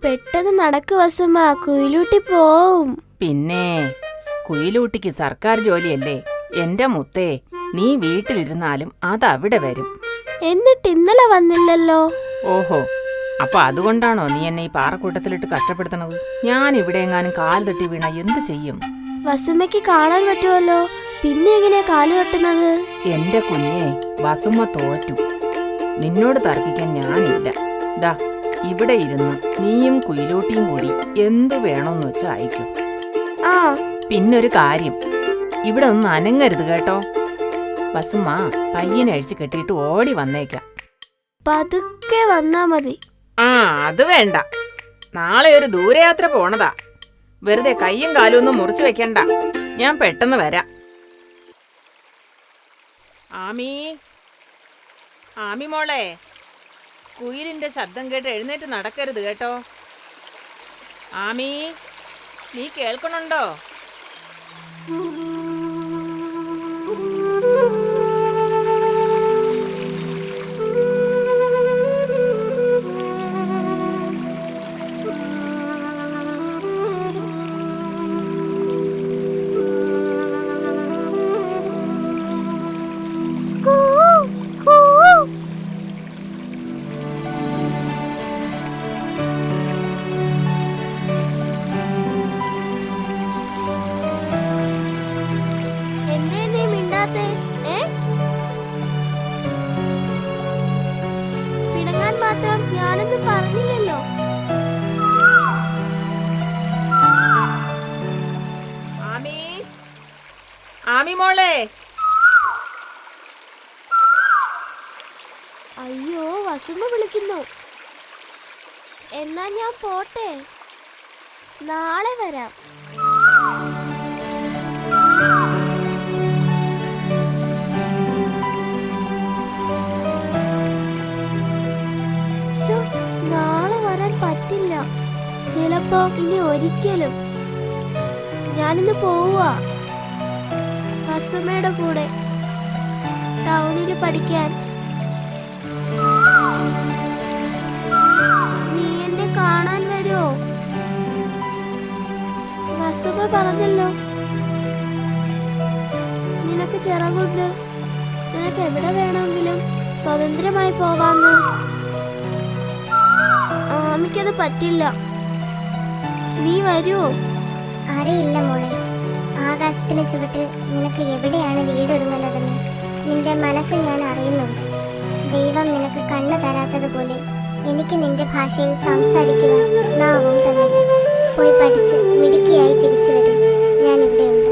പെട്ടെന്ന് നടക്ക് വസുമ, കുയിലൂട്ടി പോവും. പിന്നെ കുയിലൂട്ടിക്ക് സർക്കാർ ജോലിയല്ലേ. എന്റെ മുത്തേ, നീ വീട്ടിലിരുന്നാലും അതവിടെ വരും. എന്നിട്ട് ഇന്നലെ വന്നില്ലല്ലോ. ഓഹോ, അപ്പൊ അതുകൊണ്ടാണോ നീ എന്നെ ഈ പാറക്കൂട്ടത്തിലിട്ട് കഷ്ടപ്പെടുത്തണത്? ഞാൻ ഇവിടെ എങ്ങാനും കാൽ തട്ടി വീണ എന്ത് ചെയ്യും? വസുമയ്ക്ക് കാണാൻ പറ്റുമല്ലോ, പിന്നെ എങ്ങനെയാ കാല് കെട്ടുന്നത്? എന്റെ കുഞ്ഞെ, വസുമ തോറ്റു. നിന്നോട് തർക്കിക്കാൻ ഞാനില്ല. ദാ ഇവിടെ ഇരുന്ന് നീയും കുയിലൂട്ടിയും കൂടി എന്തു വേണോന്ന് വെച്ചാ അയക്കും. ആ, പിന്നൊരു കാര്യം, ഇവിടെ ഒന്നും അനങ്ങരുത് കേട്ടോ. വസുമ പയ്യനെ അഴിച്ചു കെട്ടിയിട്ട് ഓടി വന്നേക്കാം. പതുക്കെ വന്നാ മതി. ആ, അത് വേണ്ട. നാളെ ഒരു ദൂരയാത്ര പോണതാ. വെറുതെ കയ്യും കാലും ഒന്നും മുറിച്ചു വെക്കണ്ട. ഞാൻ പെട്ടെന്ന് വരാം. ആമി, ആമി മോളെ, കുയിലിന്റെ ശബ്ദം കേട്ട് എഴുന്നേറ്റ് നടക്കരുത് കേട്ടോ. ആമി, നീ കേൾക്കണുണ്ടോ? പിണങ്ങാൻ മാത്രം ഞാനൊന്നും പറഞ്ഞില്ലല്ലോ. ആമി, ആമി മോളെ. അയ്യോ, വസുമ വിളിക്കുന്നു. എന്നാ ഞാൻ പോട്ടെ, നാളെ വരാം. നാളെ വരാൻ പറ്റില്ല. ചിലപ്പോ ഇനി ഒരിക്കലും. ഞാനിന്ന് പോവാ വസുമയുടെ കൂടെ ടൗണിൽ പഠിക്കാൻ. നീ എന്നെ കാണാൻ വരുമോ? വസുമ പറഞ്ഞല്ലോ, നിനക്ക് ചിറകുണ്ട്, നിനക്ക് എവിടെ വേണമെങ്കിലും സ്വതന്ത്രമായി പോവാന്ന്. ആമിക്കത് പറ്റില്ല. നീ വരുമോ? അറിയില്ല മോളെ. ആകാശത്തിന് ചുവട്ടിൽ നിനക്ക് എവിടെയാണ് വീടൊരുങ്ങുന്നതെന്ന് നിന്റെ മനസ്സ് ഞാൻ അറിയുന്നുണ്ട്. ദൈവം നിനക്ക് കണ്ണ് തരാത്തതുപോലെ എനിക്ക് നിന്റെ ഭാഷയിൽ സംസാരിക്കുവാൻ നാവും തന്നില്ല. പോയി പഠിച്ച് മിടുക്കിയായി തിരിച്ചു വരും. ഞാനിവിടെയുണ്ട്.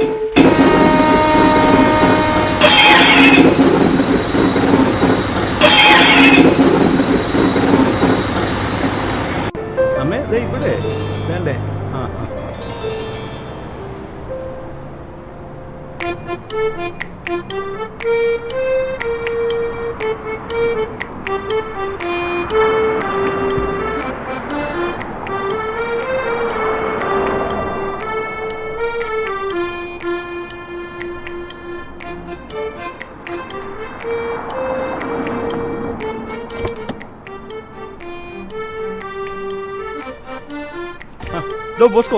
ഇവിടെ വേണ്ടേ? ആ, ബോസ്കോ,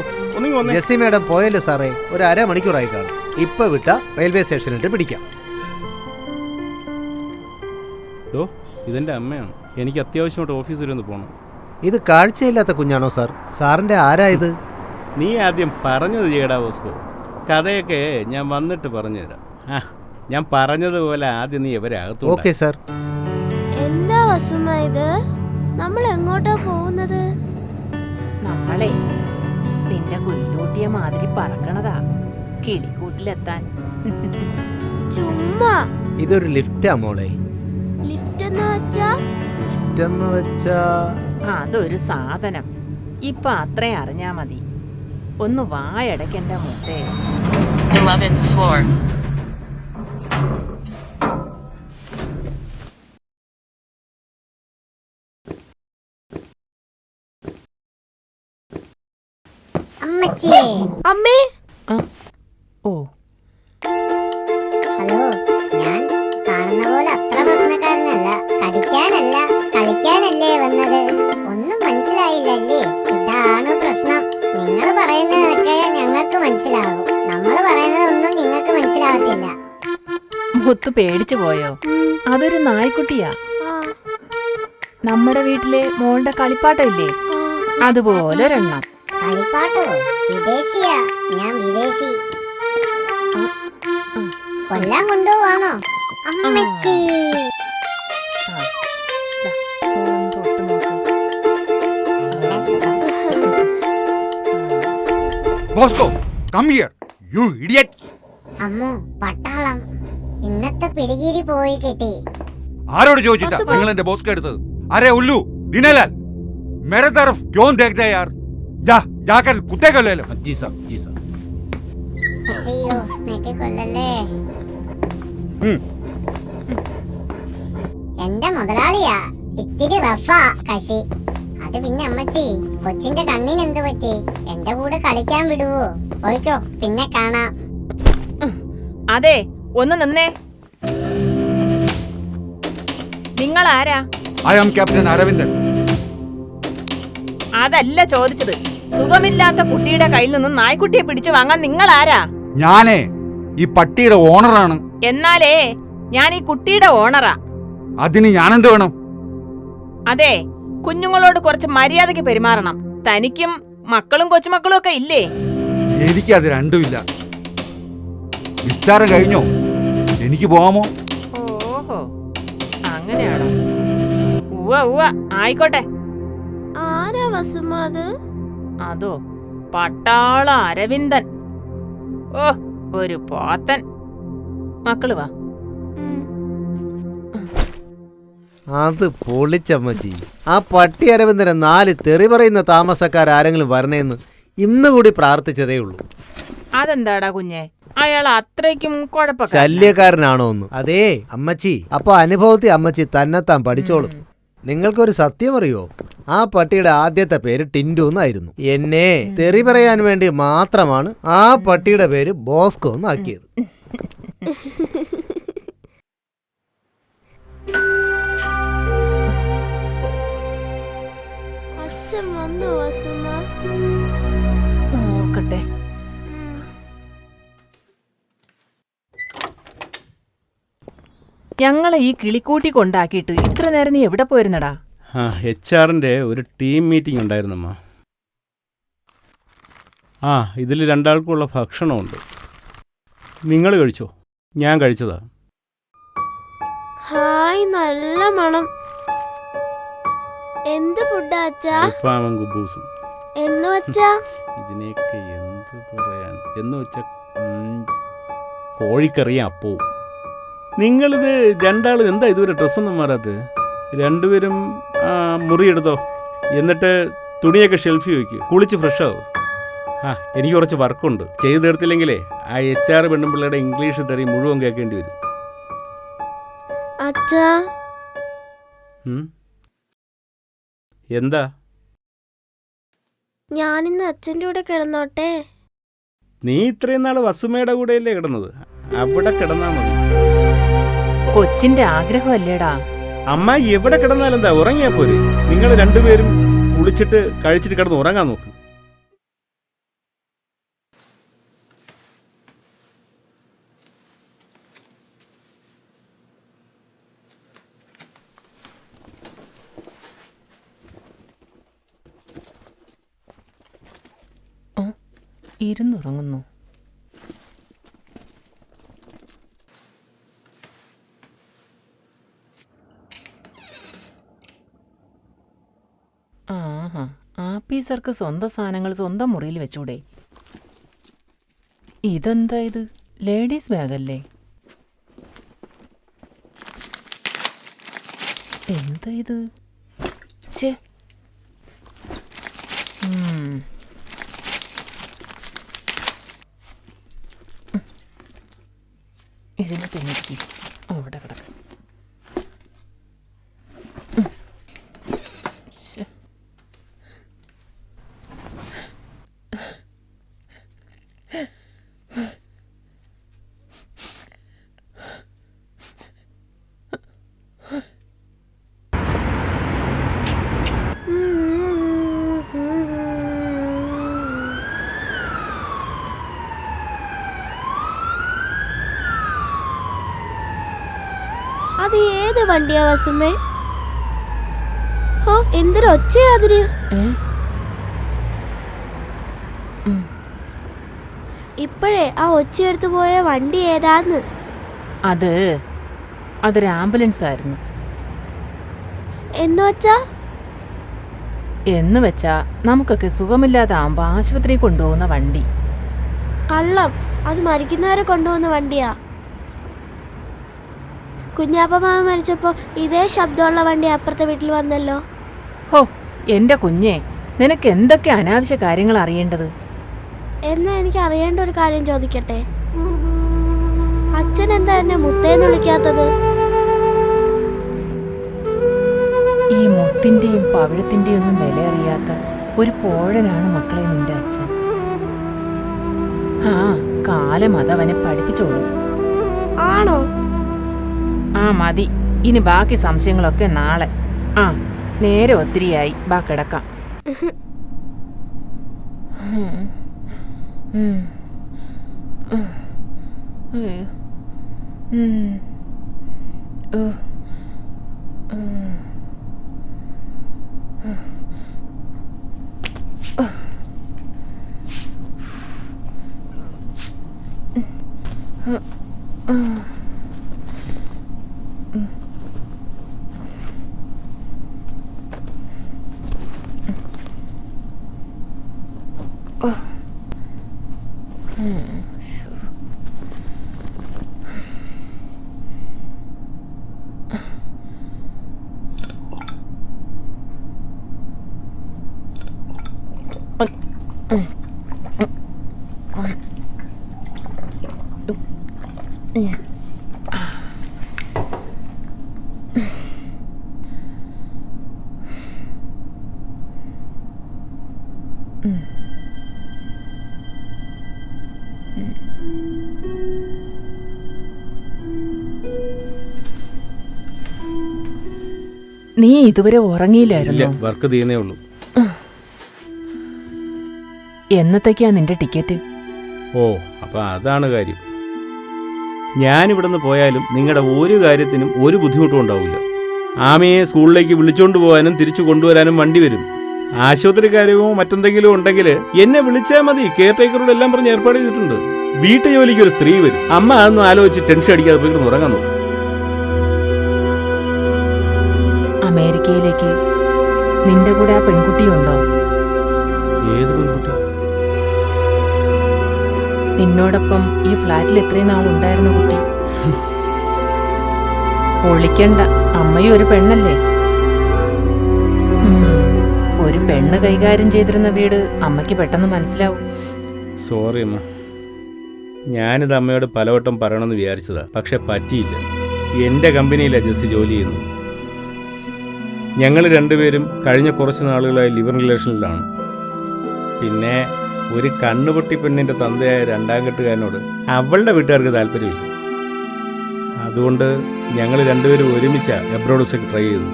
ജെസ്സി മാഡം പോയല്ലോ സാറേ. ഒരു അരമണിക്കൂറായി കാണും. ഇപ്പൊ വിട്ട റെയിൽവേ സ്റ്റേഷനിട്ട് പിടിക്കാം. ഇതെന്റെ അമ്മയാണ്. എനിക്ക് അത്യാവശ്യമായിട്ട് ഓഫീസിൽ ഒന്ന് പോകണം. ഇത് കാഴ്ചയില്ലാത്ത കുഞ്ഞാണോ സാർ? സാറിന്റെ ആരായത്? നീ ആദ്യം പറഞ്ഞത് ചെയ്യടാ ബോസ്കോ. കഥയൊക്കെ ഞാൻ വന്നിട്ട് പറഞ്ഞുതരാം. ഞാൻ പറഞ്ഞതുപോലെ ആദ്യം നീ എവരെ അകത്തു. Okay sir. എന്താ വസുമ ഇത്? നമ്മൾ എങ്ങോട്ടാ പോകുന്നത്? നമ്മളെ നിന്റെ കുയിലൂട്ടിയ മാതിരി പറക്കണതാ കിളിക്കൂട്ടിലെത്താൻ. ചുമ്മാ. ഇതൊരു ലിഫ്റ്റാ മോളെ. ലിഫ്റ്റ് എന്ന് വെച്ചാ അതൊരു സാധനം. ഇപ്പൊ അത്രയും അറിഞ്ഞാ മതി. ഒന്ന് വായടക്കെന്റെ മുത്തേ. 11th floor. അമ്മേ. ഓ, ഹലോ. ഞാൻ കാണുന്ന പോലെ അത്ര പ്രശ്നക്കാരനല്ല. കടിക്കാനല്ല കളിക്കാനല്ലേ വന്നത്. ഒന്നും മനസ്സിലായില്ലല്ലേ? പറയുന്നതൊക്കെ ഞങ്ങൾക്ക് മനസ്സിലാകും. നമ്മൾ പറയുന്നതൊന്നും നിങ്ങൾക്ക് മനസ്സിലാവത്തില്ല. മുത്ത് പേടിച്ചു പോയോ? അതൊരു നായ്ക്കുട്ടിയാ. ആ, നമ്മുടെ വീട്ടിലെ മോളുടെ കളിപ്പാട്ടമില്ലേ, അതുപോലെ ഒരെണ്ണം. കളിപ്പാട്ടോ? വിദേശിയാ. ഞാൻ വിദേശി. കൊല്ലാൻ കൊണ്ടുപോവാണോ അമ്മച്ചി? ആ, ദാ, മോളൊന്ന് തൊട്ട് നോക്ക്. നല്ല സുഖം. Bosco, come here, you idiot. Ammu, പട്ടാളം ഇന്നത്തെ പിടികിരി പോയി കിട്ടി. ആരോട് ചോദിച്ചിട്ടാ നിങ്ങൾ എന്റെ ബോസ്കോ എടുത്തത്? അരെ ഉല്ലു, ദിനലാൽ, मेरे तरफ क्यों देखते यार? जा जाकर कुत्ते को ले लो. ജി സാർ, ജി സാർ. അയ്യോ, നെക്കി കൊല്ലല്ലേ. എന്റെ മുതലാളിയാ, ഇത്തിരി റഫാ കശി. അത് പിന്നെ അമ്മച്ചി, കൊച്ചിന്റെ കണ്ണിന് എന്ത് പറ്റി? എന്റെ കൂടെ കളിക്കാൻ വിടുവോ? പോയിക്കോ, പിന്നെ കാണാം. അതെ, ഒന്ന് നിന്നേ. നിങ്ങൾ ആരാ? I am Captain Aravindan. അതല്ല ചോദിച്ചത്. സുഖമില്ലാത്ത കുട്ടിയുടെ കയ്യിൽ നിന്ന് നായ്ക്കുട്ടിയെ പിടിച്ചു വാങ്ങാൻ നിങ്ങൾ ആരാ? ഞാനേ ഈ പട്ടിയുടെ ഓണറാണ്. എന്നാലേ ഞാൻ ഈ കുട്ടിയുടെ ഓണറാ. അതിന് ഞാനെന്ത് വേണം? അതെ, കുഞ്ഞുങ്ങളോട് കുറച്ച് മര്യാദയ്ക്ക് പെരുമാറണം. തനിക്കും മക്കളും കൊച്ചുമക്കളും ഒക്കെ ഇല്ലേ? എനിക്കത് രണ്ടുമില്ല. വിസ്താരം കഴിഞ്ഞോ? എനിക്ക് പോകാമോ? ഓഹോ, അങ്ങനെയാണോ? ഉവ്വ ഉവ്വ, ആയിക്കോട്ടെ. ആരാ വസുമ അത്? അതോ, പട്ടാള അരവിന്ദൻ. ഓ, ഒരു പോത്തൻ. മക്കള് വാ. അത് പൊളിച്ചമ്മച്ചി. ആ പട്ടി അരവിന്ദന് 4 തെറി പറയുന്ന താമസക്കാരെങ്കിലും വരണേന്ന് ഇന്ന് കൂടി പ്രാർത്ഥിച്ചതേ ഉള്ളൂ. അതെന്താടാ കുഞ്ഞെ, അയാൾ അത്രയ്ക്കും കുഴപ്പക്കാരനാ? ശല്യക്കാരനാണോ ഒന്ന്? അതേ അമ്മച്ചി, അപ്പൊ അനുഭവത്തിൽ അമ്മച്ചി തന്നെത്താൻ പഠിച്ചോളും. നിങ്ങൾക്കൊരു സത്യം അറിയോ? ആ പട്ടിയുടെ ആദ്യത്തെ പേര് ടിൻഡു എന്നായിരുന്നു. എന്നെ തെറി പറയാൻ വേണ്ടി മാത്രമാണ് ആ പട്ടിയുടെ പേര് ബോസ്കോ എന്നാക്കിയത്. അച്ഛൻ വന്നോ വസുമ? നോക്കട്ടെ. ഞങ്ങളെ ഈ കിളിക്കൂട്ടി കൊണ്ടാക്കിയിട്ട് ഇത്ര നേരം നീ എവിടെ പോയിരുന്നടാ? ആ, HR-ന്റെ ഒരു ടീം മീറ്റിംഗ് ഉണ്ടായിരുന്നമ്മ. ആ, ഇതിൽ 2 ആൾക്കുള്ള ഭക്ഷണമുണ്ട്. നിങ്ങൾ കഴിച്ചോ? ഞാൻ കഴിച്ചതാ. ഹായ്, നല്ല മണം. എന്ത് ഫുഡാ അച്ഛാ? അൽഫാമും കുബൂസും. എന്ന് വച്ചാ? ഇതിനെയൊക്കെ എന്ത് പറയാൻ എന്ന് വെച്ചാൽ കോഴിക്കറിയും അപ്പവും. നിങ്ങളിത് 2 ആളും എന്താ ഇതുവരെ ഡ്രസ്സൊന്നും മാറാത്തത്? 2 പേരും മുറിയെടുത്തോ, എന്നിട്ട് തുണിയൊക്കെ ഷെൽഫിൽ വയ്ക്കൂ, കുളിച്ച് ഫ്രഷ് ആവും. എനിക്ക് കുറച്ച് വർക്കുണ്ട്. ചെയ്തു തീർത്തില്ലെങ്കിലേ ആ HR പെണ്ണുമ്പിള്ളയുടെ ഇംഗ്ലീഷ് തെറി മുഴുവൻ കേൾക്കേണ്ടി വരും. അച്ഛാ, എന്താ? ഞാനിന്ന് അച്ഛൻ്റെ കൂടെ കിടന്നോട്ടെ? നീ ഇത്രയും നാൾ വസുമയുടെ കൂടെയല്ലേ കിടന്നത്? അവിടെ കിടന്നാ മതി. കൊച്ചിന്റെ ആഗ്രഹമല്ലേടാ? അമ്മ എവിടെ കിടന്നാലെന്താ, ഉറങ്ങിയാ പോരെ? നിങ്ങൾ 2 പേരും കുളിച്ചിട്ട് കഴിച്ചിട്ട് കിടന്ന് ഉറങ്ങാൻ നോക്ക്. ഇരുന്നുറങ്ങുന്നു. ആഹാ, ആപ്പീസർക്ക് സ്വന്തം സാധനങ്ങൾ സ്വന്തം മുറിയിൽ വെച്ചൂടെ? ഇതെന്താ ഇത്? ലേഡീസ് ബാഗല്ലേ? എന്താ ഇത്? ഛേ, ഇതിനെ തിന്നിരിക്കും. അവിടെ കിടക്കും. അത് ഏത് വണ്ടിയാ വസുമേ? ഓ എന്തൊരു ഒച്ചയാ അതിന്. ഇപ്പോഴേ ആ ഒച്ചയെടുത്ത് പോയ വണ്ടി ഏതാന്ന്? അതൊരു ആംബുലൻസ് ആയിരുന്നു. എന്ന് വെച്ചാ നമുക്കൊക്കെ സുഖമില്ലാതാകുമ്പോ ആശുപത്രി കൊണ്ടുപോകുന്ന വണ്ടി. കള്ളം, അത് മരിക്കുന്നവരെ കൊണ്ടുപോകുന്ന വണ്ടിയാ. കുഞ്ഞാപ്പമാവ് മരിച്ചപ്പോ ഇതേ ശബ്ദമുള്ള വണ്ടി അപ്പുറത്തെ വീട്ടിൽ വന്നല്ലോ. ഹോ എന്റെ കുഞ്ഞെ, നിനക്ക് എന്തൊക്കെ അനാവശ്യ കാര്യങ്ങൾ അറിയേണ്ടത്. എന്നാ എനിക്ക് അറിയേണ്ട ഒരു കാര്യം ചോദിക്കട്ടെ. അച്ഛൻ എന്താ എന്നെ മുത്തേന്ന് വിളിക്കാത്തത്? ഈ മുത്തിന്റെയും പവിഴത്തിന്റെയും ഒന്നും വില അറിയാത്ത ഒരു പോഴനാണ് മക്കളെ നിന്റെ അച്ഛൻ. ആ കാലം അതവനെ പഠിപ്പിച്ചോളും. ആണോ? ആ മതി, ഇനി ബാക്കി സംശയങ്ങളൊക്കെ നാളെ. ആ നേരെ ഒത്തിരിയായി, ബാ കിടക്കാം. നീ ഇതുവരെ ഉറങ്ങിയില്ലായിരുന്നു? വർക്ക് ചെയ്യുന്നേ ഉള്ളൂ. എന്നത്തേക്കാ നിന്റെ ടിക്കറ്റ്? ഓ അപ്പൊ അതാണ് കാര്യം. ഞാനിവിടുന്ന് പോയാലും നിങ്ങളുടെ ഒരു കാര്യത്തിനും ഒരു ബുദ്ധിമുട്ടും ഉണ്ടാവില്ല. ആമയെ സ്കൂളിലേക്ക് വിളിച്ചോണ്ട് പോകാനും തിരിച്ചു കൊണ്ടുവരാനും വണ്ടി വരും. ആശുപത്രി കാര്യമോ മറ്റെന്തെങ്കിലും ഉണ്ടെങ്കിൽ എന്നെ വിളിച്ചാൽ മതി. കെയർ ടേക്കറോട് എല്ലാം പറഞ്ഞ് ഏർപ്പാട് ചെയ്തിട്ടുണ്ട്. വീട്ടു ജോലിക്ക് ഒരു സ്ത്രീ വരും. അമ്മ അതൊന്നും ആലോചിച്ച് ടെൻഷൻ അടിക്കാതെ പോയി ഉറങ്ങുന്നു. അമേരിക്കയിലേക്ക് നിന്റെ കൂടെ ആ പെൺകുട്ടിയുണ്ടോ? ഏത് പെൺകുട്ടി? നിന്നോടൊപ്പം ഈ ഫ്ലാറ്റിൽ എത്രയും നാളുണ്ടായിരുന്ന കുട്ടി. ഒളിക്കണ്ട, അമ്മയും ഒരു പെണ്ണല്ലേ. ഒരു പെണ്ണ് കൈകാര്യം ചെയ്തിരുന്ന വീട് അമ്മയ്ക്ക് പെട്ടെന്ന് മനസ്സിലാവും. സോറി അമ്മ, ഞാനിത് അമ്മയോട് പലവട്ടം പറയണമെന്ന് വിചാരിച്ചതാ, പക്ഷെ പറ്റിയില്ല. എൻ്റെ കമ്പനിയിലാണ് ജെസ്സി ജോലി ചെയ്യുന്നു. ഞങ്ങൾ രണ്ടുപേരും കഴിഞ്ഞ കുറച്ച് നാളുകളായി ലിവിങ് റിലേഷനിലാണ്. പിന്നെ ഒരു കണ്ണുപൊട്ടി പെണ്ണിൻ്റെ തന്തയായ രണ്ടാം കെട്ടുകാരനോട് അവളുടെ വീട്ടുകാർക്ക് താല്പര്യമില്ല. അതുകൊണ്ട് ഞങ്ങൾ രണ്ടുപേരും ഒരുമിച്ച് എബ്രോഡ്സൊക്കെ ട്രൈ ചെയ്തു.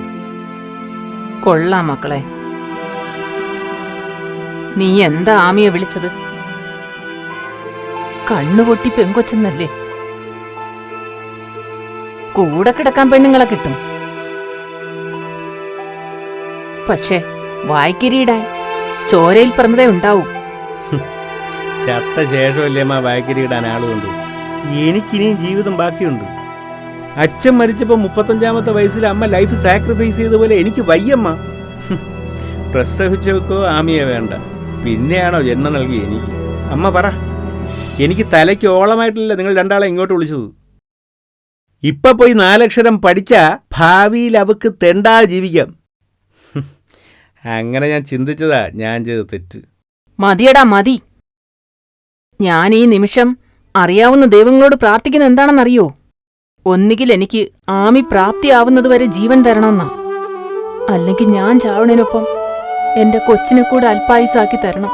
കൊള്ളാം മക്കളെ. നീ എന്താ ആമിയെ വിളിച്ചത്? കണ്ണുപൊട്ടി പെങ്കൊച്ചെന്നല്ലേ? കൂടെ കിടക്കാൻ പെണ്ണുങ്ങളെ കിട്ടും, പക്ഷേ വായ്ക്കിരിയിടാൻ ചോരയിൽ പിറന്നതേ ഉണ്ടാവും. ചത്ത ശേഷമല്ലേ അമ്മ വായ്ക്കരിയിടാൻ ആളുകൊണ്ട്. എനിക്കിനിയും ജീവിതം ബാക്കിയുണ്ട്. അച്ഛൻ മരിച്ചപ്പോൾ 35-ാമത്തെ വയസ്സിൽ അമ്മ ലൈഫ് സാക്രിഫൈസ് ചെയ്ത പോലെ എനിക്ക് വയ്യമ്മ. പ്രസവിച്ചവക്കോ ആമിയെ വേണ്ട, പിന്നെയാണോ ജന്മം നൽകി എനിക്ക്? അമ്മ പറ, എനിക്ക് തലയ്ക്ക് ഓളമായിട്ടില്ല നിങ്ങൾ രണ്ടാളെ ഇങ്ങോട്ട് വിളിച്ചത്. ഇപ്പം പോയി 4 അക്ഷരം പഠിച്ചാ ഭാവിയിൽ അവക്ക് തെണ്ടാതെ ജീവിക്കാം. അങ്ങനെ ഞാൻ ചിന്തിച്ചതാ ഞാൻ ചെയ്ത തെറ്റ്. മതിയടാ മതി. ഞാൻ ഈ നിമിഷം അറിയാവുന്ന ദൈവങ്ങളോട് പ്രാർത്ഥിക്കുന്ന എന്താണെന്നറിയോ? ഒന്നുകിൽ എനിക്ക് ആമി പ്രാപ്തിയാവുന്നതുവരെ ജീവൻ തരണമെന്നാ, അല്ലെങ്കിൽ ഞാൻ ചാവണേനൊപ്പം എന്റെ കൊച്ചിനെ കൂടെ അല്പായുസാക്കി തരണം.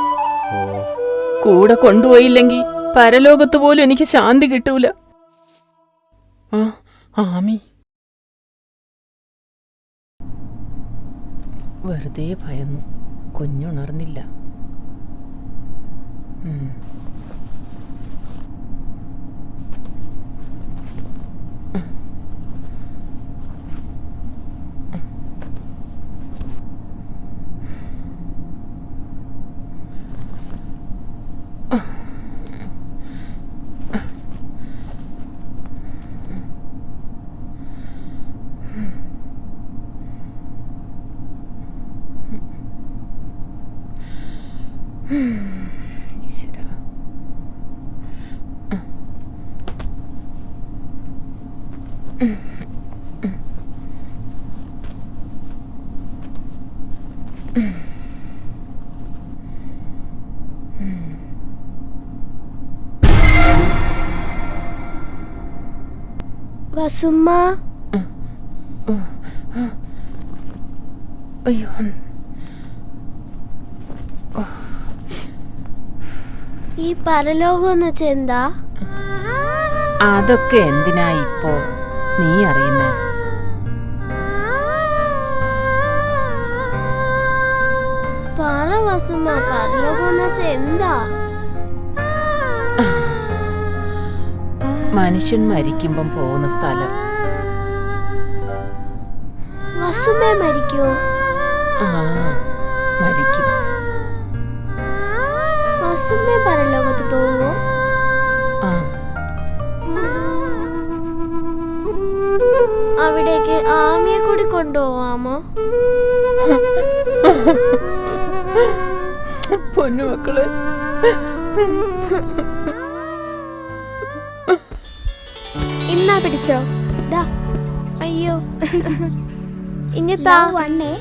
കൂടെ കൊണ്ടുപോയില്ലെങ്കിൽ പരലോകത്ത് പോലും എനിക്ക് ശാന്തി കിട്ടൂല. ആമി വെറുതെ ഭയന്നു. കുഞ്ഞുണർന്നില്ല. വസുമ്മ, അയ്യോ, ഈ പരലോകം എന്ന് വെച്ചാ എന്താ? അതൊക്കെ എന്തിനാ ഇപ്പോ നീ അറിയുന്നേ? പറ വസുമ്മ, പരലോകം എന്ന് വെച്ചാ എന്താ? മനുഷ്യൻ മരിക്കുമ്പം പോകുന്ന സ്ഥലം. വസുമ്മ മരിക്കോ? ആ, മരിക്കും. വസുമ്മ പരലോകത്ത് പോവോ? ആ, അവിടേക്ക് ആമിയെ കൂടി കൊണ്ടുപോവാമോ? പൊന്നുമക്കള്, ഇന്നാ പിടിച്ചോ. ദാ. അയ്യോ, ഇങ്ങത്താ വണ്ണേ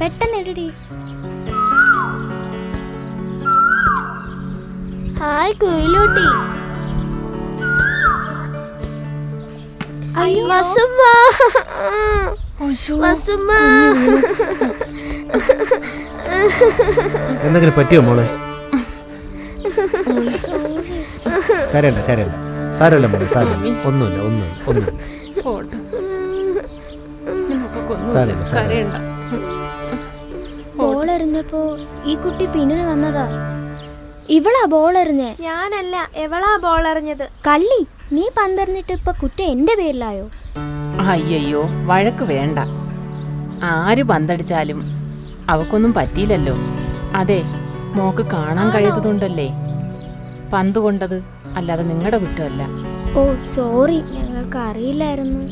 പെട്ടെന്ന് ഇടടി. ഹായ് കുയിലൂട്ടി. വസുമ്മ, വസുമ്മ. എന്തെങ്കിലും പറ്റിയോ മോളെ? കരയണ്ട കരയണ്ട, സാരമില്ല മോളെ, സാരമില്ല, ഒന്നുമില്ല ഒന്നുമില്ല ഒന്നുമില്ല, പോട്ടെ. സാരമില്ല സാരമില്ല. കരയണ്ട. ബോൾ എറിഞ്ഞപ്പോ ഈ കുട്ടി പിന്നിൽ വന്നതാ. ഇവളാ ബോൾ എറിഞ്ഞേ. ഞാനല്ല, എവളാ ബോൾ എറിഞ്ഞത്. കള്ളി, നീ പന്തെറിഞ്ഞിട്ട് ഇപ്പൊ കുറ്റം എന്റെ പേരിലായോ? അയ്യയ്യോ, വഴക്ക് വേണ്ട. ആര് പന്തടിച്ചാലും അവക്കൊന്നും പറ്റിയില്ലല്ലോ. അതെ, മോക്ക് കാണാൻ കഴിയാത്തതുകൊണ്ടല്ലേ പന്ത് കൊണ്ടത്, അല്ലാതെ നിങ്ങളുടെ കുറ്റമല്ല. ഓ സോറി, ഞങ്ങൾക്ക് അറിയില്ലായിരുന്നു.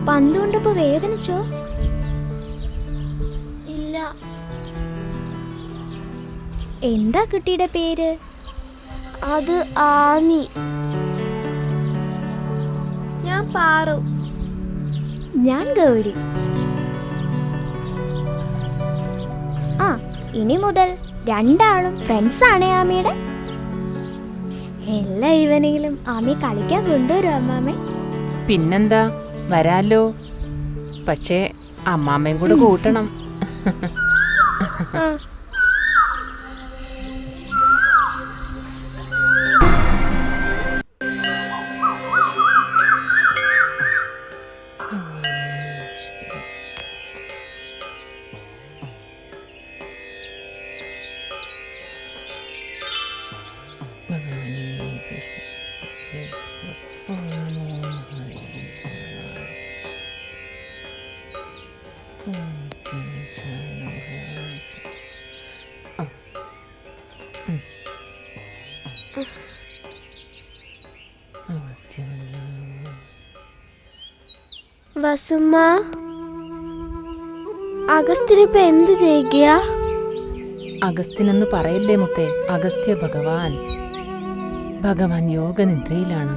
പന്ത് കൊണ്ടപ്പോ വേദനിച്ചോ? ഇല്ല. എന്താ കുട്ടിയുടെ പേര്? അത് ആമി. ഞാൻ പാറു. ഞാൻ ഗൗരി. ആ, ഇനി മുതൽ രണ്ടാളും ഫ്രണ്ട്സ് ആണേ ആമിയുടെ. എല്ലാ ഈവനിങ്ങിലും ആമി കളിക്കാൻ കൊണ്ടുവരും അമ്മാമ്മേ. പിന്നെന്താ, വരാലോ. പക്ഷേ അമ്മാമ്മയും കൂടെ കൂട്ടണം. വസുമ്മ, അഗസ്ത്യനിപ്പോ എന്ത് ചെയ്യുക? അഗസ്ത്യനെന്ന് പറയല്ലേ മുത്തേ, അഗസ്ത്യ ഭഗവാൻ. ഭഗവാൻ യോഗനിദ്രയിലാണ്.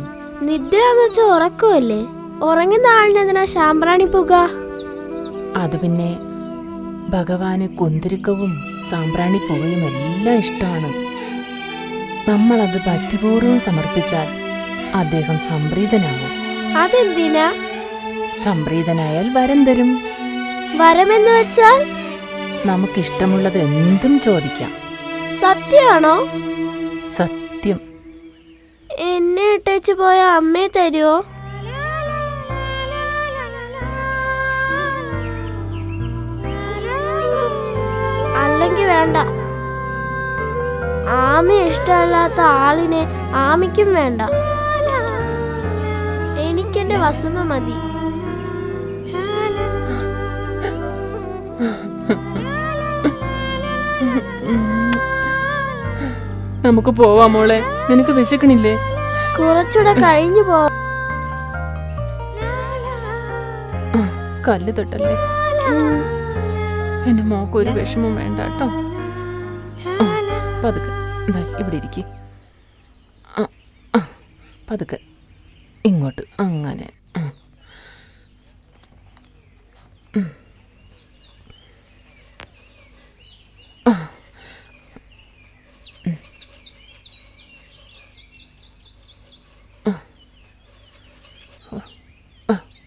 നിദ്ര എന്ന് വെച്ചാ ഉറക്കമല്ലേ? ഉറങ്ങുന്ന ആളിനെന്തിനാ ശാമ്പ്രാണി പുക? അത് പിന്നെ ഭഗവാന് കുന്തിരിക്കവും സാമ്പ്രാണി പുകയും എല്ലാം ഇഷ്ടമാണ്. നമ്മളത് ഭക്തിപൂർവ്വം സമർപ്പിച്ചാൽ അദ്ദേഹം സംപ്രീതനാകും. അതെന്തിനാ? സംപ്രീതനായാൽ വരം തരും. വരമെന്ന് വെച്ചാൽ? നമുക്കിഷ്ടമുള്ളത് എന്തും ചോദിക്കാം. സത്യമാണോ? സത്യം. എന്നെ ഇട്ടേച്ച് പോയ അമ്മയെ തരുമോ? അല്ലെങ്കിൽ വേണ്ട. ആമയെ ഇഷ്ടമല്ലാത്ത ആളിനെ ആമിക്കും വേണ്ട. എനിക്കെന്റെ വസുമ മതി. നമുക്ക് പോവാം മോളെ, നിനക്ക് വിശക്കണില്ലേ? കുറച്ചുകൂടെ കഴിഞ്ഞു പോ. കല്ല് തൊട്ടല്ലേ. എന്റെ മോക്ക് ഒരു വിഷമം വേണ്ട കേട്ടോ. പതുക്കെ ഇവിടെ ഇരിക്കും. പതുക്കെ ഇങ്ങോട്ട് അങ്ങനെ.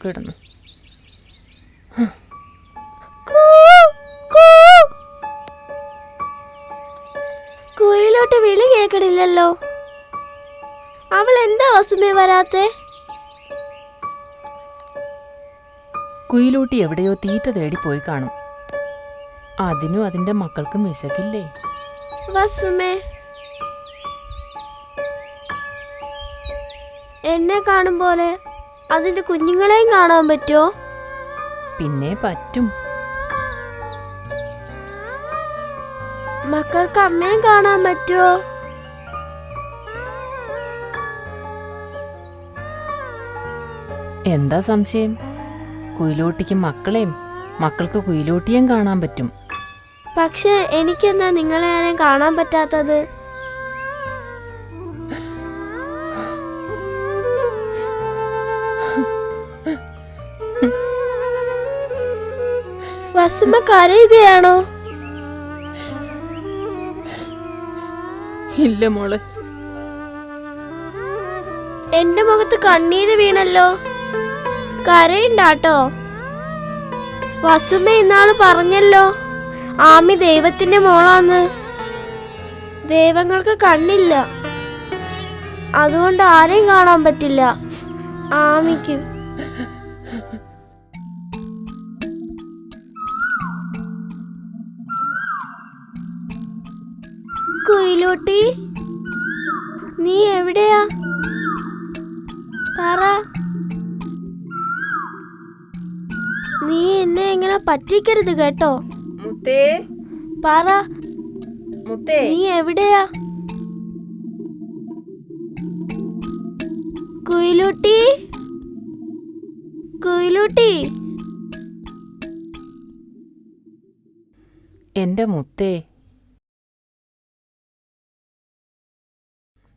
കിടന്നു. കുയിലോട്ട് വിളി കേക്കണില്ലല്ലോ. അവൾ എന്താ വസുമേ വരാത്തെ? കുയിലൂട്ടി എവിടെയോ തീറ്റ തേടി പോയി കാണും. അതിനും അതിന്റെ മക്കൾക്കും വിശക്കില്ലേ? വസുമേ, എന്നെ കാണും പോലെ അതിന്റെ കുഞ്ഞുങ്ങളെയും കാണാൻ പറ്റുമോ? പിന്നെ പറ്റും. മക്കൾക്ക് അമ്മയും കാണാൻ പറ്റുമോ? എന്താ സംശയം? കുയിലൂട്ടിക്ക് മക്കളെയും മക്കൾക്ക് കുയിലൂട്ടിയും കാണാൻ പറ്റും. പക്ഷെ എനിക്കെന്താ നിങ്ങളെ ആരെയും കാണാൻ പറ്റാത്തത്? വസുമ കരയുകയാണോ? ഇല്ല മോളെ. എന്റെ മുഖത്ത് കണ്ണീര് വീണല്ലോ. കരയുണ്ടാട്ടോ. വസുമ ഇന്നാള് പറഞ്ഞല്ലോ ആമി ദൈവത്തിന്റെ മോളാന്ന്. ദൈവങ്ങൾക്ക് കണ്ണില്ല, അതുകൊണ്ട് ആരെയും കാണാൻ പറ്റില്ല. ആമിക്ക് കുയിലൂട്ടി, നീ എവിടെയാ? പറ. നീ എന്നെ എങ്ങനെ പറ്റിക്കരുത് കേട്ടോ. മുത്തേ, പറ, മുത്തേ. നീ എവിടെയാ? കുയിലൂട്ടി, കുയിലൂട്ടി. എന്റെ മുത്തേ,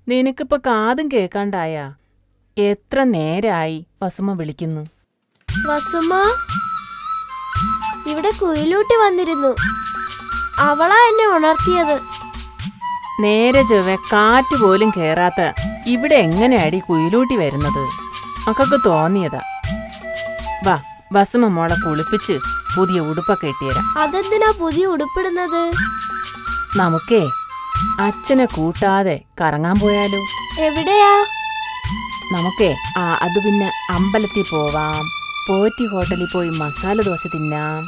നിനക്കിപ്പോ കാതും കേക്കാണ്ടായ? എത്ര നേരായി വസുമ വിളിക്കുന്നു. വസുമ, ഇവിടെ കുയിലൂട്ടി വന്നിരുന്നു. അവളാ എന്നെ ഉണർത്തിയത്. നേരെ ചൊവ്വെ കാറ്റ് പോലും കേറാത്ത ഇവിടെ എങ്ങനെയാടി കുയിലൂട്ടി വരുന്നത്? മക്കൾക്ക് തോന്നിയതാ. വാ, വസുമ മോളെ കുളിപ്പിച്ച് പുതിയ ഉടുപ്പൊക്കെ ഇട്ടുതരാം. അതെന്തിനാ പുതിയ ഉടുപ്പിടുന്നത്? നമുക്കേ അച്ഛനെ കൂട്ടാതെ കറങ്ങാൻ പോയാലോ? എവിടെയാ? നമുക്കേ അത് പിന്നെ അമ്പലത്തിൽ പോവാം, പോറ്റി ഹോട്ടലിൽ പോയി മസാല ദോശ തിന്നാം,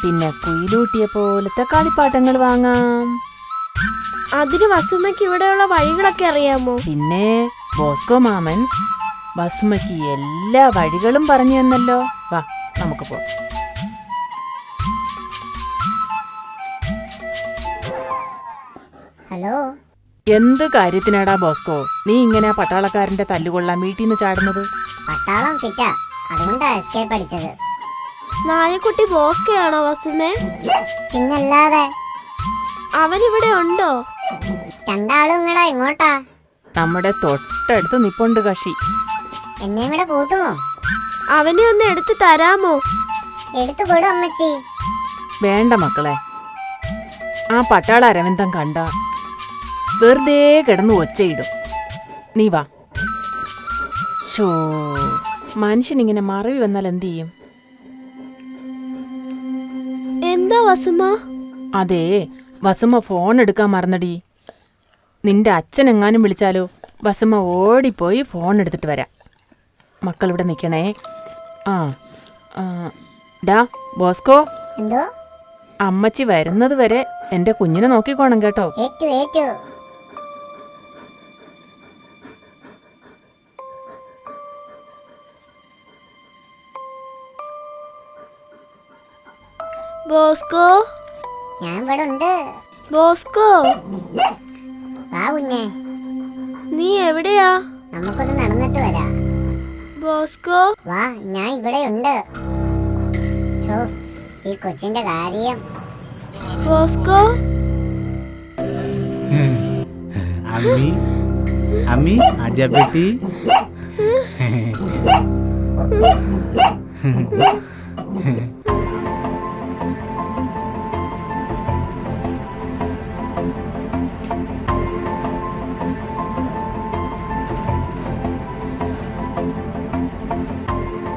പിന്നെ കുയിലൂട്ടിയെ പോലത്തെ കളിപ്പാട്ടങ്ങൾ വാങ്ങാം. അതിന് വസുമയ്ക്ക് ഇവിടെയുള്ള വഴികളൊക്കെ അറിയാമോ? പിന്നെ ബോസ്കോ മാമൻ വസുമയ്ക്ക് എല്ലാ വഴികളും പറഞ്ഞു തന്നല്ലോ. വാ, നമുക്ക് പോവാം. ഹലോ, എന്ത് കാര്യത്തിനാടാ ബോസ്കോ നീ ഇങ്ങനെ പട്ടാളക്കാരന്റെ തല്ലുകൊള്ളാൻ വീട്ടിൽ നിന്ന് ചാടുന്നത്? പട്ടാളം ഫിറ്റാ, അതുകൊണ്ടാ എസ്കേപ്പ് അടിച്ചത്. നായക്കുട്ടി ബോസ്കയാണോ വസുമേ? പിന്നല്ലാതെ. അവനിവിടെ ഉണ്ടോ? രണ്ടാളും ഇങ്ങടാ എങ്ങോട്ടാ? നമ്മുടെ തൊട്ടടുത്ത് നിപ്പുണ്ട് കക്ഷി. എന്നെ കൂടെ കൂട്ടുമോ? അവനെ ഒന്ന് എടുത്ത് തരാമോ? എടുത്തു കൊടു അമ്മച്ചി. വേണ്ട മക്കളെ, ആ പട്ടാള അരവിന്ദം കണ്ട വെറുതെ കിടന്ന് ഒച്ചയിടും. നീ വാ. ഷോ, മനുഷ്യനിങ്ങനെ മറവി വന്നാൽ എന്തു ചെയ്യും? എന്താ വസുമ? അതേ, വസുമ ഫോൺ എടുക്കാൻ മറന്നടി. നിന്റെ അച്ഛനെങ്ങാനും വിളിച്ചാലോ? വസുമ ഓടിപ്പോയി ഫോൺ എടുത്തിട്ട് വരാം. മക്കളിവിടെ നിൽക്കണേ. ഡാ ബോസ്കോ, എന്തോ? അമ്മച്ചി വരുന്നത് വരെ എന്റെ കുഞ്ഞിനെ നോക്കിക്കോണം കേട്ടോ. ഏറ്റു ഏറ്റു. ബോസ്കോ, ഞാൻ ഇവിടെ ഉണ്ട്. ബോസ്കോ, വാ കുഞ്ഞേ, നീ എവിടെയാ? നമുക്കൊന്ന് നടന്നിട്ട് വരാം. ബോസ്കോ, വാ, ഞാൻ ഇവിടെ ഉണ്ട്. ഛോ, ഈ കൊച്ചിന്റെ കാര്യം. ബോസ്കോ. അമ്മി, अम्मी आजा बेटी।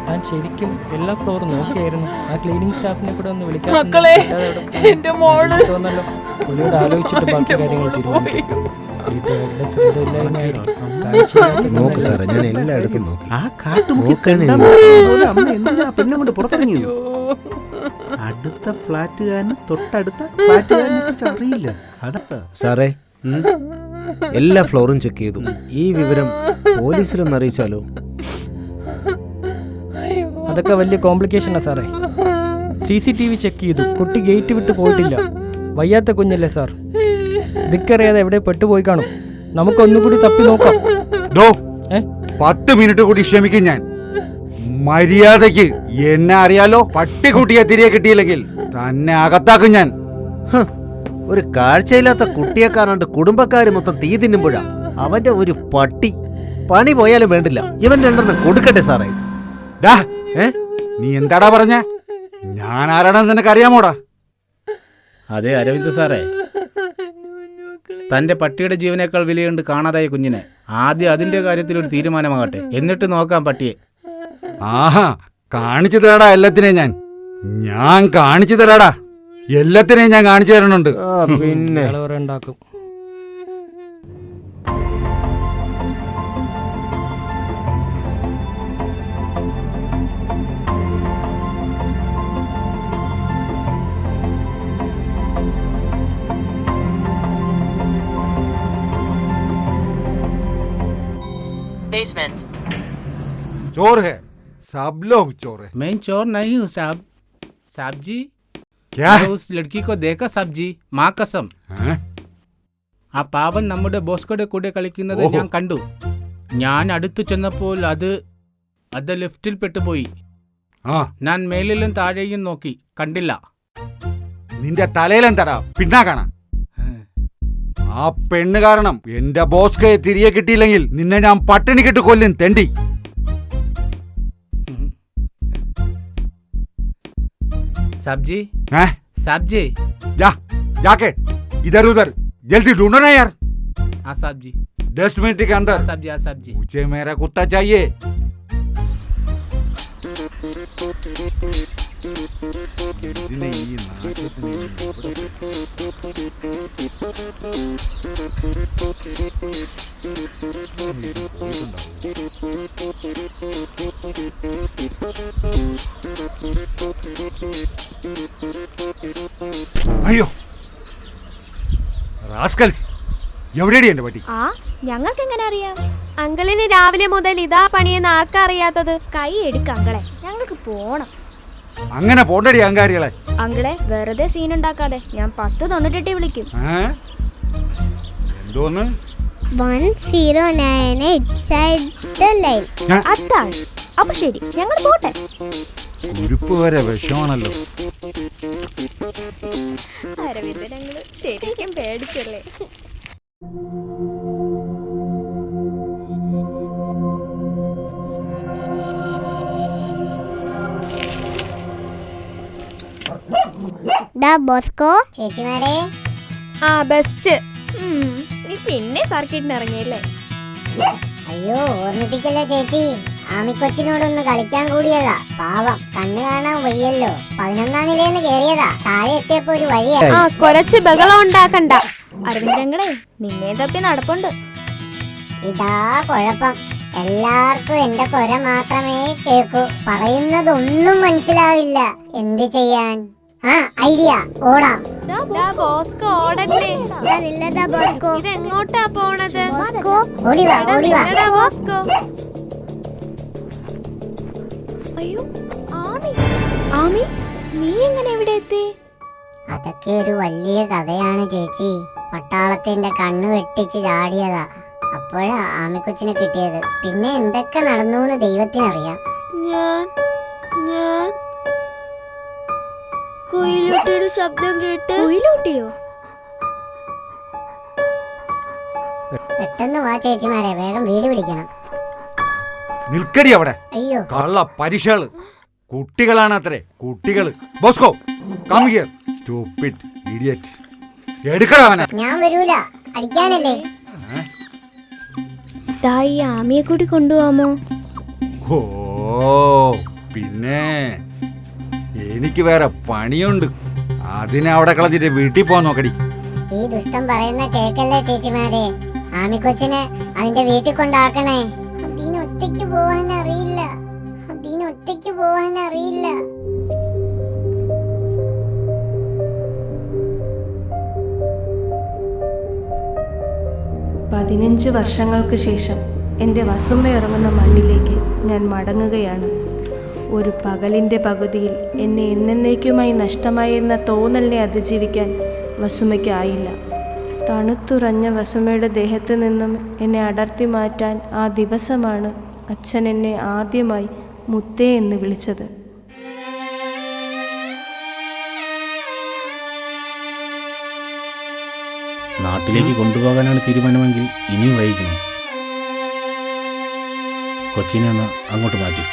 ഞാൻ ശരിക്കും എല്ലാ ഫ്ലോറും നോക്കിയായിരുന്നു. ആ ക്ലീനിങ് സ്റ്റാഫിനെ കൂടെ ഒന്ന് വിളിക്കാൻ മക്കളെ, എന്റെ മോള് തോന്നല്ലോ. പുള്ളിയോട് ആലോചിച്ചിട്ട് ബാക്കി കാര്യങ്ങൾ തീരുമാനിക്കും. വീട്ടുകാരുടെ ശ്രദ്ധയില്ലായ്മയായിരിക്കും. നോക്ക് സാറേ, ഞാൻ എല്ലായിടത്തും നോക്കി. ആ കാട്ടുമുക്കി നോക്കാനേ കണ്ടാ മതി. അമ്മ എന്തിനാ പെണ്ണെ കൊണ്ട് പുറത്തിറങ്ങിയത്? അടുത്ത ഫ്ലാറ്റുകാരന് തൊട്ടടുത്ത ഫ്ലാറ്റുകാരനെ കുറിച്ച് അറിയില്ല. അതസ്ഥ സാറേ, എല്ലാ ഫ്ലോറും ചെക്ക് ചെയ്തു. ഈ വിവരം പോലീസിലൊന്ന് അറിയിച്ചാലോ? അതൊക്കെ വലിയ കോംപ്ലിക്കേഷനാ സാറേ. CCTV ചെക്ക് ചെയ്തു. കുട്ടി ഗേറ്റ് വിട്ട് പോയിട്ടില്ല. വയ്യാത്ത കുഞ്ഞല്ലേ സാർ. ദിക്കറിയാതെ എവിടെ പെട്ടുപോയി കാണും. നമുക്കൊന്നുകൂടി തപ്പി നോക്കാം. 10 മിനിറ്റ് കൂടി ക്ഷമിക്കും ഞാൻ. മര്യാദയ്ക്ക് എന്നെ അറിയാലോ. പട്ടിക്കുട്ടിയെ തിരികെ കിട്ടിയില്ലെങ്കിൽ തന്നെ അകത്താക്കും ഞാൻ. ഒരു കാഴ്ചയില്ലാത്ത കുട്ടിയെ കാണാണ്ട് കുടുംബക്കാര് മൊത്തം തീ തിന്നുമ്പോഴാ അവന്റെ ഒരു പട്ടി. പണി പോയാലും വേണ്ടില്ല, ഇവൻ 2 കൊടുക്കട്ടെ സാറേ. നീ എന്താടാ പറഞ്ഞ? ഞാൻ ആരാണെന്ന് നിനക്ക് അറിയാമോടാ? അതെ അരവിന്ദ് സാറേ, തന്റെ പട്ടിയുടെ ജീവനേക്കാൾ വിലയുണ്ട് കാണാതായ കുഞ്ഞിനെ. ആദ്യം അതിന്റെ കാര്യത്തിൽ ഒരു തീരുമാനമാകട്ടെ, എന്നിട്ട് നോക്കാം പട്ടിയെ. ആഹാ, കാണിച്ചു തരാടാ എല്ലാത്തിനെയും ഞാൻ കാണിച്ചു തരാടാ. എല്ലാത്തിനെയും ഞാൻ കാണിച്ചു തരണുണ്ട്. പിന്നെ ഉണ്ടാക്കും. Basement. चोर है, सब लोग चोर है। मैं चोर नहीं हूँ साहब। साहब जी, क्या है? उस लड़की को देखा साहब जी, माँ कसम. ആ പാവൻ നമ്മുടെ ബോസ്കോയുടെ കൂടെ കളിക്കുന്നത് ഞാൻ കണ്ടു. ഞാൻ അടുത്തു ചെന്നപ്പോൾ അത് ലിഫ്റ്റിൽ പെട്ടുപോയി. ഞാൻ മേലിലും താഴെയും നോക്കി, കണ്ടില്ല. നിന്റെ തലയിലെന്താടാ പിന്നാ? ആ പെണ്ണ് കാരണം എന്റെ ബോസ്കയെ തിരികെ കിട്ടിയില്ലെങ്കിൽ നിന്നെ ഞാൻ പട്ടിണി കിട്ട് കൊല്ലും തെണ്ടി. സബ്ജി സബ്ജി जाके इधर उधर जल्दी ढूंढो ना यार. हाँ साहब जी. 10 मिनट के अंदर. सब्जी हाँ सब्जी. मुझे मेरा कुत्ता चाहिए. അയ്യോ റാസ്കൽസ്, എവിടെയാടി എന്റെ പട്ടി? ഞങ്ങൾക്ക് എങ്ങനെ അറിയാം? അങ്കിളിന് രാവിലെ മുതൽ ഇതാ പണിയെന്ന് ആർക്കാ അറിയാത്തത്? കൈ എടുക്ക അങ്കളെ, ഞങ്ങൾക്ക് പോണം. അങ്ങനെ പോണ്ടടി അങ്കാരികളെ. അങ്കിളെ വെറുതെ സീൻ ഉണ്ടാക്കാതെ, ഞാൻ 1098 വിളിക്കും. എന്തോന്ന്? 1098 അതാണ്. അപ്പൊ ശരി, ഞങ്ങൾ പോട്ടെ. ഉരുപ്പ് വരെ വിഷമാണല്ലോ. അരവിന്ദ് ഞങ്ങൾ ശരിക്കും പേടിച്ചല്ലേ. ബോസ്കോ ചേച്ചിമാരെ. ബെസ്റ്റ്. നീ പിന്നെ സർക്കിട്ടിന് ഇറങ്ങിയല്ലേ? അയ്യോ ഓർമ്മിപ്പിക്കല്ലോ ചേച്ചി. ആമിക്കൊച്ചിനോടൊന്ന് കളിക്കാൻ കൂടിയതാ. പാവം, കണ്ണു കാണാൻ വയ്യല്ലോ. 11ാം നിലയിൽ കേറിയതാ. താഴെ എത്തിയപ്പോ ഒരു വഴിയാ. കുറച്ച് ബഹളം ഉണ്ടാക്കണ്ട. അരവിന്ദ്രങ്ങളെ നിന്നെ തപ്പി നടപ്പുണ്ട്. ഇതാ കുഴപ്പം. എല്ലാവർക്കും എന്റെ കൊര മാത്രമേ കേൾക്കൂ. പറയുന്നതൊന്നും മനസ്സിലാവില്ല. എന്ത് ചെയ്യാൻ? ഐഡിയ, ഓടാം. ബോസ്കോ ഓടല്ലേ? ഇതെങ്ങോട്ടാ പോണത്? ഓടിവാ ഓടിവാ. ബോസ്കോ. അയ്യോ ആമി, നീ എങ്ങനെ എവിടെ എത്തി? അതൊക്കെ ഒരു വലിയ കഥയാണ് ചേച്ചി. പട്ടാളത്തിന്റെ കണ്ണു വെട്ടിച്ച് ചാടിയതാ. അപ്പോഴാ ആമിക്കൊച്ചിനെ കിട്ടിയത്. പിന്നെ എന്തൊക്കെ നടന്നു എന്ന് ദൈവത്തിനറിയാം. ഞാൻ കുയിലൂട്ടിയുടെ ശബ്ദം കേട്ട്. കുയിലൂട്ടിയോ? പെട്ടെന്ന് വാ ചേച്ചിമാരെ, വേഗം വീട് പിടിക്കണം. നിൽക്കടി അവിടെ. അയ്യോ, കള്ള പരീക്ഷകള്. കുട്ടികളാണ് അത്രേ, കുട്ടികള്. Bosco come here, stupid idiot. എടുക്കടാ അവനെ. ഞാൻ വരൂല, അടിക്കാനല്ലേ. ഈ ആമിയെ കൂടി കൊണ്ടുപോവാമോ? ഓ പിന്നെ എനിക്ക് വേറെ പണിയുണ്ട്. അതിനെ അവിടെ കളഞ്ഞിട്ട് വീട്ടിൽ പോകാൻ നോക്കടി. ഈ ദുഷ്ടം പറയുന്ന കേക്കല്ലേ ചേച്ചിമാരെ. ആമിക്കൊച്ചിനെ അതിന്റെ വീട്ടിൽ കൊണ്ടാക്കണേ. അതിനൊറ്റയ്ക്ക് പോവാൻ അറിയില്ല, അതിനൊറ്റയ്ക്ക് പോവാൻ അറിയില്ല. പതിനഞ്ച് വർഷങ്ങൾക്ക് ശേഷം എൻ്റെ വസുമ്മ ഇറങ്ങുന്ന മണ്ണിലേക്ക് ഞാൻ മടങ്ങുകയാണ്. ഒരു പകലിൻ്റെ പകുതിയിൽ എന്നെ എന്നേക്കുമായി നഷ്ടമായി എന്ന തോന്നലിനെ അതിജീവിക്കാൻ വസുമയ്ക്കായില്ല. തണുത്തുറഞ്ഞ വസുമയുടെ ദേഹത്ത് നിന്നും എന്നെ അടർത്തി മാറ്റാൻ ആ ദിവസമാണ് അച്ഛൻ എന്നെ ആദ്യമായി മുത്തേ എന്ന് വിളിച്ചത്. നാട്ടിലേക്ക് കൊണ്ടുപോകാനാണ് തീരുമാനമെങ്കിൽ ഇനിയും വൈകിക്കണം. കൊച്ചിനെ ഒന്ന് അങ്ങോട്ട് മാറ്റി.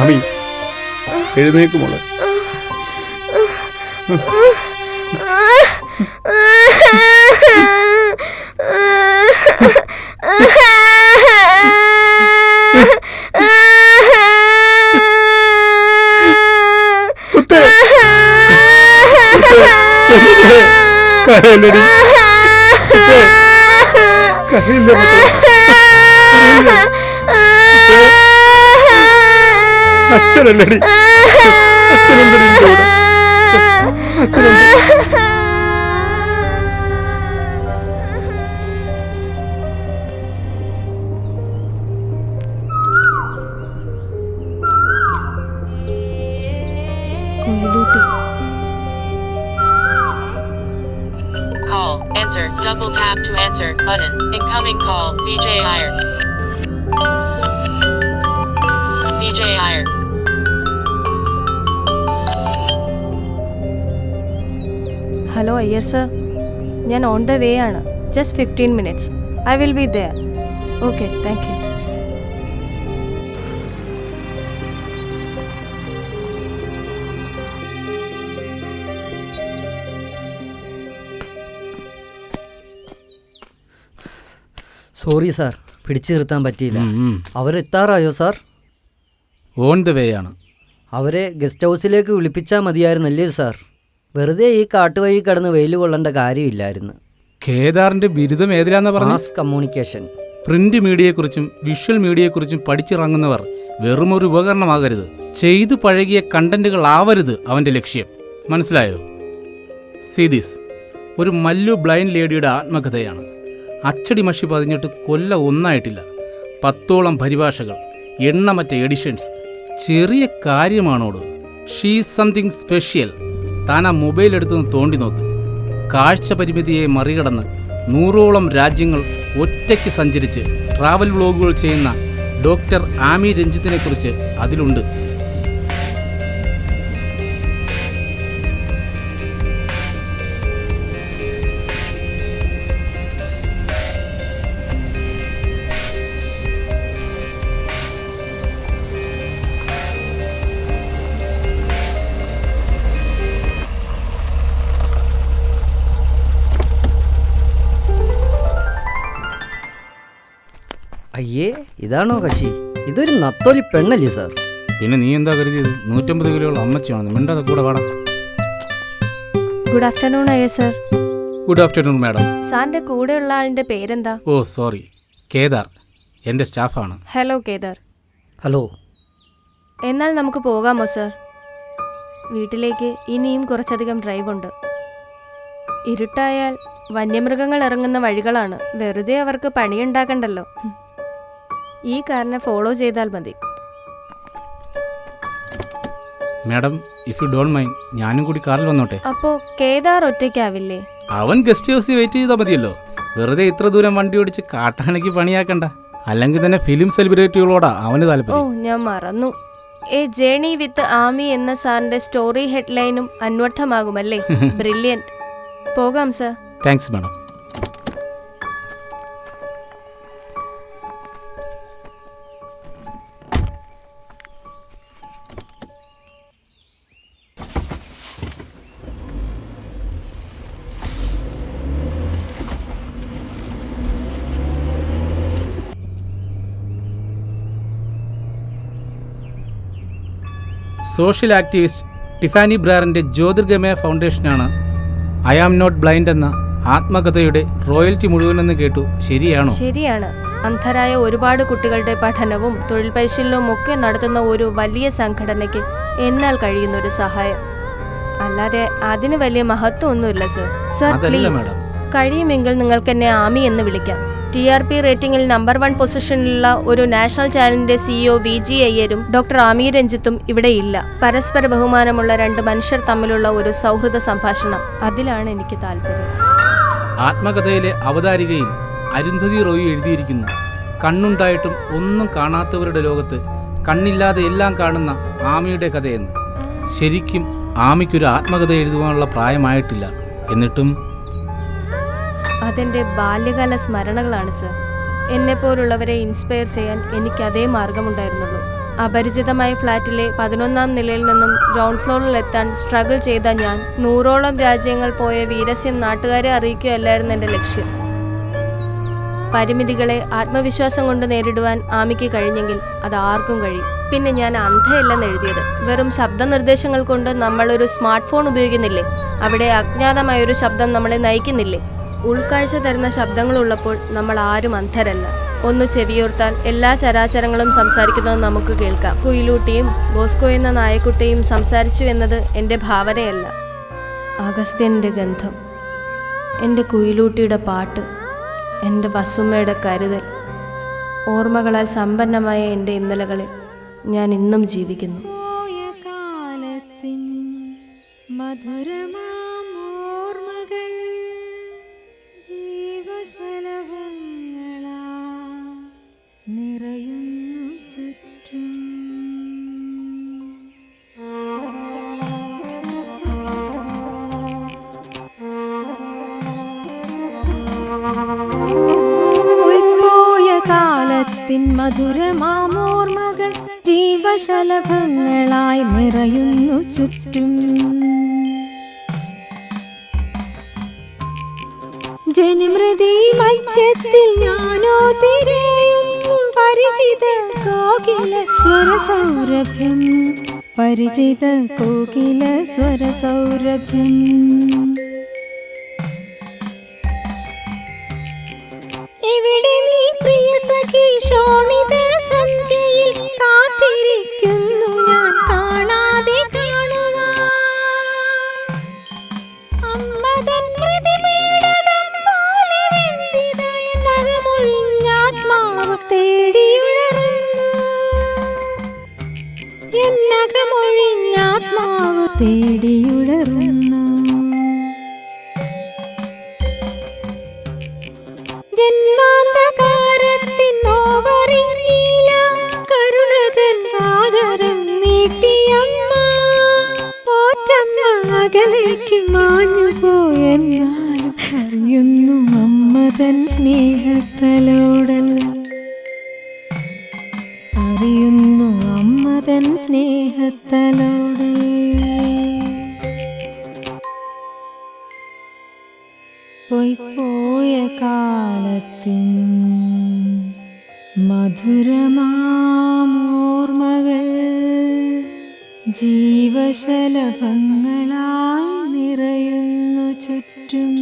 ആമി എഴുന്നേക്കുമോളെ. കരയില്ലടി, കരയില്ല. അച്ഛനല്ലടി, അച്ഛനെന്തടി കൂടെ, അച്ഛനെന്ത്? കുയിലൂട്ടി. Call. Answer. Double tap to answer. Button. Incoming call. VJ Iyer. VJ Iyer. Hello Iyer sir, ഞാൻ ഓൺ ദ വേ ആണ്. Just 15 minutes. I will be there. Okay, thank you. Sorry sir, പിടിച്ചു നിർത്താൻ പറ്റിയില്ല. അവരെത്താറായോ സാർ? ഓൺ ദ വേ ആണ്. അവരെ guest ഹൗസിലേക്ക് വിളിപ്പിച്ചാൽ മതിയായിരുന്നല്ലേ sir? വെറുതെ ഈ കാട്ടുവഴി കടന്ന് വെയിൽ കൊള്ളേണ്ട കാര്യമില്ലായിരുന്നു. കേദാറിന്റെ ബിരുദം ഏതിലാന്ന് പറഞ്ഞു? Mass communication. പ്രിന്റ് മീഡിയയെക്കുറിച്ചും വിഷ്വൽ മീഡിയയെക്കുറിച്ചും പഠിച്ചിറങ്ങുന്നവർ വെറുമൊരു ഉപകരണമാകരുത്, ചെയ്തു പഴകിയ കണ്ടന്റുകൾ ആവരുത് അവൻ്റെ ലക്ഷ്യം. മനസ്സിലായോ? സീദീസ് ഒരു മല്ലു ബ്ലൈൻഡ് ലേഡിയുടെ ആത്മകഥയാണ്. അച്ചടി മഷി പതിഞ്ഞിട്ട് ഒന്നായിട്ടില്ല. 10ഓളം പരിഭാഷകൾ, എണ്ണമറ്റ എഡിഷൻസ്. ചെറിയ കാര്യമാണോട്. She's something special. താൻ ആ മൊബൈൽ എടുത്തൊന്ന് തോണ്ടി നോക്ക്. കാഴ്ച പരിമിതിയെ മറികടന്ന് 100ഓളം രാജ്യങ്ങൾ ഒറ്റയ്ക്ക് സഞ്ചരിച്ച് ട്രാവൽ വ്ലോഗുകൾ ചെയ്യുന്ന ഡോക്ടർ ആമി രഞ്ജിത്തിനെക്കുറിച്ച് അതിലുണ്ട്. അയ്യേ, ഇതാണോ കശി? ഇതൊരു നത്തോലി പെണ്ണല്ലേ സാർ? പിന്നെ നീ എന്താ കരുതിയത്? 150 കിലോയുള്ള അമ്മച്ചിയാണെന്ന്. മിണ്ടാതെ കൂടെ വാടാ. Good afternoon Iyer sir. Good afternoon madam. സാറിന്റെ കൂടെയുള്ള ആളിന്റെ പേരെന്താ? ഓ സോറി, കേദാർ. എൻ്റെ സ്റ്റാഫാണ്. ഹലോ കേദാർ. ഹലോ. എന്നാൽ നമുക്ക് പോകാമോ സർ? വീട്ടിലേക്ക് ഇനിയും കുറച്ചധികം ഡ്രൈവ് ഉണ്ട്. ഇരുട്ടായാൽ വന്യമൃഗങ്ങൾ ഇറങ്ങുന്ന വഴികളാണ്. വെറുതെ അവർക്ക് പണിയുണ്ടാക്കണ്ടല്ലോ. ഈ കാറിനെ ഫോളോ ചെയ്താൽ മതി. Madam, if you don't mind, ഞാനും കൂടി കാറിൽ വന്നോട്ടെ? അപ്പോ കേദാർ ഒറ്റയ്ക്കാവില്ലേ? അവൻ ഗസ്റ്റ് ഹൗസിൽ വെയിറ്റ് ചെയ്താൽ മതിയല്ലോ. വെറുതെ ഇത്ര ദൂരം വണ്ടി ഓടിച്ച് കാട്ടാനയ്ക്ക് പണിയാക്കണ്ട. അല്ലെങ്കിൽ തന്നെ ഫിലിം സെലിബ്രിറ്റികളോടാ അവന് ഓ, താല്പര്യം. ഞാൻ മറന്നു. എ ജേണി വിത്ത് ആമി എന്ന സാറിന്റെ സ്റ്റോറി ഹെഡ്ലൈനും അന്വർത്ഥമാകുമല്ലേ? ബ്രില്യൻറ്റ്. പോകാം sir. Thanks madam. Social activist Tiffany ബ്രാറിൻ്റെ ജ്യോതിർഗമയ ഫൗണ്ടേഷനാണ് ഐ ആം നോട്ട് ബ്ലൈൻഡ് എന്ന ആത്മകഥയുടെ റോയൽറ്റി മുഴുവനെന്ന് കേട്ടു. ശരിയാണോ? ശരിയാണ്. അന്ധരായ ഒരുപാട് കുട്ടികളുടെ പഠനവും തൊഴിൽ പരിശീലനവും ഒക്കെ നടത്തുന്ന ഒരു വലിയ സംഘടനയ്ക്ക് എന്നാൽ കഴിയുന്ന ഒരു സഹായം. അല്ലാതെ അതിന് വലിയ മഹത്വമൊന്നുമില്ല സർ. സർ പ്ലീസ്, കഴിയുമെങ്കിൽ നിങ്ങൾക്ക് എന്നെ ആമി എന്ന് വിളിക്കാം. TRP റേറ്റിംഗിൽ നമ്പർ 1 പൊസിഷനിലുള്ള ഒരു നാഷണൽ ചാനലിന്റെ CEO VG അയ്യരും ഡോക്ടർ ആമി രഞ്ജിത്തും ഇവിടെ ഇല്ല. പരസ്പര ബഹുമാനമുള്ള 2 മനുഷ്യർ തമ്മിലുള്ള ഒരു സൗഹൃദ സംഭാഷണം, അതിലാണ് എനിക്ക് താല്പര്യം. ആത്മകഥയിലെ അവതാരികയിൽ അരുന്ധതി റോയി എഴുതിയിരിക്കുന്നു, കണ്ണുണ്ടായിട്ടും ഒന്നും കാണാത്തവരുടെ ലോകത്ത് കണ്ണില്ലാതെ എല്ലാം കാണുന്ന ആമിയുടെ കഥയെന്ന്. ശരിക്കും ആമിക്കൊരു ആത്മകഥ എഴുതുവാനുള്ള പ്രായമായിട്ടില്ല. എന്നിട്ടും അതെൻ്റെ ബാല്യകാല സ്മരണകളാണ് സർ. എന്നെപ്പോലുള്ളവരെ ഇൻസ്പയർ ചെയ്യാൻ എനിക്ക് അതേ മാർഗമുണ്ടായിരുന്നുള്ളൂ. അപരിചിതമായ ഫ്ലാറ്റിലെ 11ാം നിലയിൽ നിന്നും ഗ്രൗണ്ട് ഫ്ലോറിൽ എത്താൻ സ്ട്രഗിൾ ചെയ്ത ഞാൻ 100ഓളം രാജ്യങ്ങൾ പോയ വീരസ്യം നാട്ടുകാരെ അറിയിക്കുകയല്ലായിരുന്നു എൻ്റെ ലക്ഷ്യം. പരിമിതികളെ ആത്മവിശ്വാസം കൊണ്ട് നേരിടുവാൻ ആമിക്ക് കഴിഞ്ഞെങ്കിൽ അത് ആർക്കും കഴിയും. പിന്നെ ഞാൻ അന്ധയല്ലെന്ന് എഴുതിയത്. വെറും ശബ്ദ നിർദ്ദേശങ്ങൾ കൊണ്ട് നമ്മളൊരു സ്മാർട്ട് ഫോൺ ഉപയോഗിക്കുന്നില്ലേ, അവിടെ അജ്ഞാതമായൊരു ശബ്ദം നമ്മളെ നയിക്കുന്നില്ലേ? ഉൾക്കാഴ്ച തരുന്ന ശബ്ദങ്ങളുള്ളപ്പോൾ നമ്മൾ ആരും അന്ധരല്ല. ഒന്ന് ചെവിയോർത്താൽ എല്ലാ ചരാചരങ്ങളും സംസാരിക്കുന്നത് നമുക്ക് കേൾക്കാം. കുയിലൂട്ടിയും ബോസ്കോ എന്ന നായക്കുട്ടിയും സംസാരിച്ചു എന്നത് എൻ്റെ ഭാവനയല്ല. അഗസ്ത്യൻ്റെ ഗന്ധം, എൻ്റെ കുയിലൂട്ടിയുടെ പാട്ട്, എൻ്റെ വസുമ്മയുടെ കരുതൽ, ഓർമ്മകളാൽ സമ്പന്നമായ എൻ്റെ ഇന്നലകളിൽ ഞാൻ ഇന്നും ജീവിക്കുന്നു. മധുരമാമോർമകൾ ജീവശലഭങ്ങളായി നിറയുന്നു ചുറ്റും. ജനമൃതി മധ്യത്തിൽ ഞാനോ തിരയുന്നു പരിചിത കോകില സ്വരസൗരഭ്യം, പരിചിത കോകില സ്വരസൗരഭ്യം. ഇവിടെ നീ പ്രിയ സഖി ശോണിത സന്ധ്യയിൽ കാത്തിരിക്കുന്നു ഞാൻ കാണാതെ കാണുവാൻ. അമ്മതൻ പ്രതിമേടകം പോലെ വെന്തിതായ നഖമൊഴിഞ്ഞാത്മാവ് തേടിയുണരുന്നു, എന്നകമൊഴിഞ്ഞാത്മാവ് തേടിയുണരുന്നു. ജന്മാന്തകാരത്തിൻ നോവറിഞ്ഞില്ല കരുണതൻ സാഗരം നീട്ടിയമ്മ, പോറ്റമ്മ അകലേക്ക് മാഞ്ഞു പോയെന്നാലും അറിയുന്നു അമ്മതൻ സ്നേഹത്തലോടൽ, അറിയുന്നു അമ്മതൻ സ്നേഹത്തലോടൽ. പോയ കാലത്തിൻ മധുരമാമോർമകൾ ജീവശലഭങ്ങളായി നിറയുന്നു ചുറ്റും.